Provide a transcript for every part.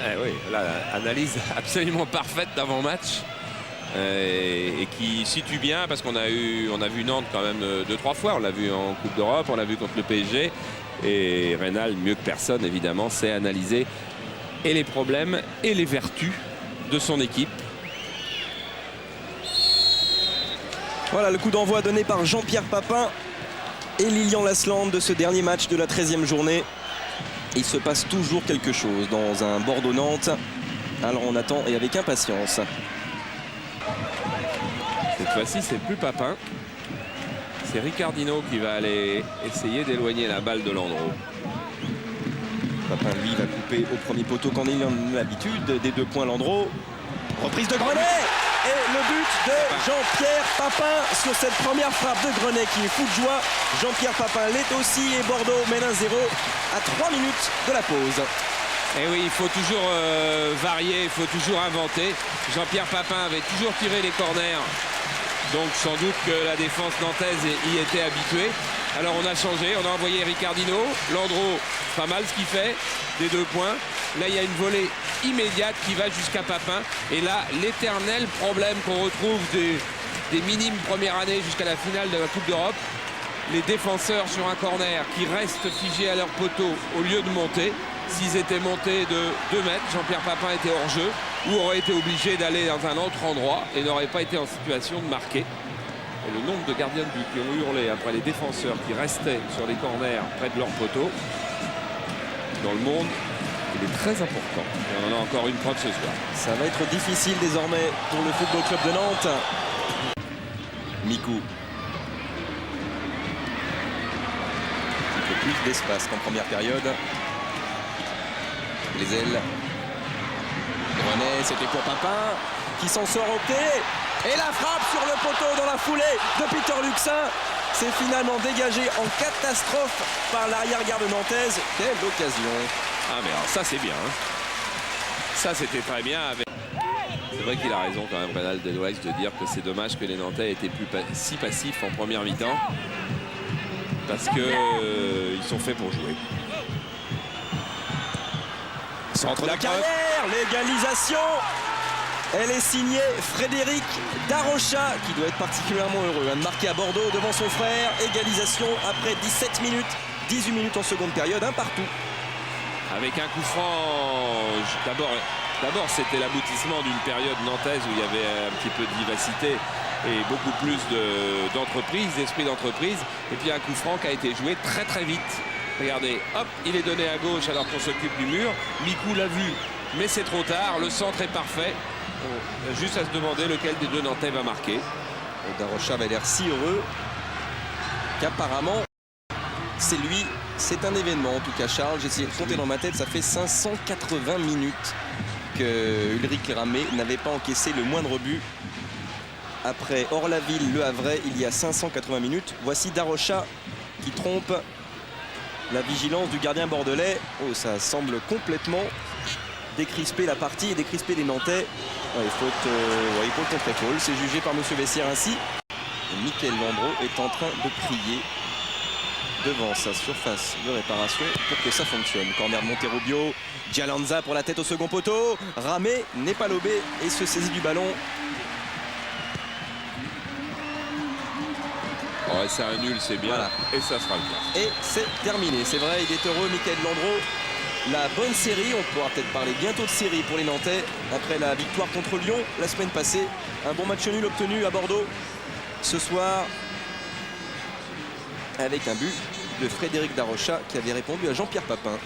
Oui, là, analyse absolument parfaite d'avant-match. Et qui situe bien, parce on a vu Nantes quand même 2-3 fois. On l'a vu en Coupe d'Europe, on l'a vu contre le PSG. Et Reynal, mieux que personne évidemment, sait analyser et les problèmes et les vertus de son équipe. Voilà le coup d'envoi donné par Jean-Pierre Papin et Lilian Lasland de ce dernier match de la 13e journée. Il se passe toujours quelque chose dans un Bordeaux-Nantes. Alors on attend et avec impatience. Cette fois-ci, c'est plus Papin. C'est Ricardino qui va aller essayer d'éloigner la balle de Landreau. Papin, lui, va couper au premier poteau quand il en a l'habitude. Des 2 points Landreau. Reprise de Grenet. Et le but de Jean-Pierre Papin sur cette première frappe de Grenet qui est fou de joie. Jean-Pierre Papin l'est aussi et Bordeaux mène 1-0 à 3 minutes de la pause. Et oui, il faut toujours varier, il faut toujours inventer. Jean-Pierre Papin avait toujours tiré les corners. Donc sans doute que la défense nantaise y était habituée. Alors on a changé, on a envoyé Ricardino. Landreau, pas mal ce qu'il fait, des 2 points. Là il y a une volée immédiate qui va jusqu'à Papin. Et là l'éternel problème qu'on retrouve des minimes première année jusqu'à la finale de la Coupe d'Europe. Les défenseurs sur un corner qui restent figés à leur poteau au lieu de monter. S'ils étaient montés de 2 mètres, Jean-Pierre Papin était hors jeu ou aurait été obligé d'aller dans un autre endroit et n'aurait pas été en situation de marquer. Et le nombre de gardiens de but qui ont hurlé après les défenseurs qui restaient sur les corners près de leur poteau dans le monde, il est très important. Et on en a encore une preuve ce soir. Ça va être difficile désormais pour le Football Club de Nantes. Mikou. Un peu plus d'espace qu'en première période. Les ailes. Grenet, c'était pour Papin qui s'en sort au pied. Et la frappe sur le poteau dans la foulée de Peter Luxin. C'est finalement dégagé en catastrophe par l'arrière-garde nantaise. Quelle occasion. Ah mais alors ça c'est bien. Hein. Ça c'était très bien. C'est vrai qu'il a raison quand même, Reynal Delweiss, de dire que c'est dommage que les Nantais étaient si passifs en première mi-temps. Parce que ils sont faits pour jouer. Centre de carrière, l'égalisation. Elle est signée Frédéric Darocha, qui doit être particulièrement heureux de marquer à Bordeaux devant son frère. Égalisation après 17 minutes, 18 minutes en seconde période, un partout. Avec un coup franc, d'abord c'était l'aboutissement d'une période nantaise où il y avait un petit peu de vivacité et beaucoup plus d'entreprise, d'esprit d'entreprise. Et puis un coup franc qui a été joué très très vite. Regardez, hop, il est donné à gauche alors qu'on s'occupe du mur. Mikou l'a vu, mais c'est trop tard. Le centre est parfait. On a juste à se demander lequel des 2 Nantais va marquer. Et Darocha avait l'air si heureux qu'apparemment c'est lui. C'est un événement en tout cas, Charles. J'ai essayé de compter dans ma tête, ça fait 580 minutes que Ulrich Ramé n'avait pas encaissé le moindre but. Après Orlaville, Le Havre, il y a 580 minutes. Voici Darocha qui trompe la vigilance du gardien bordelais. Oh, ça semble complètement décrisper la partie et décrisper les Nantais. Ouais, faute contre épaule. C'est jugé par Monsieur Vessière ainsi. Et Mickaël Landreau est en train de prier devant sa surface de réparation pour que ça fonctionne. Corner de Monterrubio. Gialanza pour la tête au second poteau. Ramé n'est pas lobé et se saisit du ballon. Ouais, c'est un nul, c'est bien. Voilà. Et ça sera le cas. Et c'est terminé. C'est vrai, il est heureux, Mickaël Landreau. La bonne série, on pourra peut-être parler bientôt de série pour les Nantais après la victoire contre Lyon la semaine passée. Un bon match nul obtenu à Bordeaux ce soir avec un but de Frédéric Darocha qui avait répondu à Jean-Pierre Papin.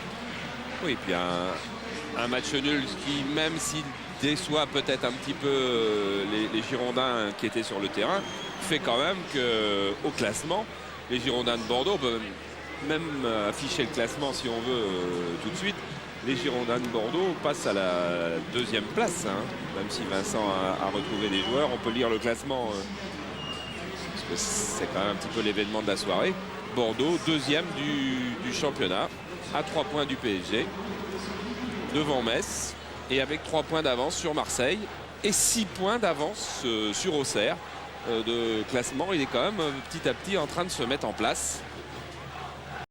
Oui, et puis un match nul qui, même s'il déçoit peut-être un petit peu les Girondins qui étaient sur le terrain, fait quand même qu'au classement, les Girondins de Bordeaux peuvent même afficher le classement si on veut tout de suite. Les Girondins de Bordeaux passent à la 2e place, hein. Même si Vincent a retrouvé des joueurs, on peut lire le classement parce que c'est quand même un petit peu l'événement de la soirée. Bordeaux 2e du championnat à 3 points du PSG devant Metz et avec 3 points d'avance sur Marseille et 6 points d'avance sur Auxerre de classement. Il est quand même petit à petit en train de se mettre en place.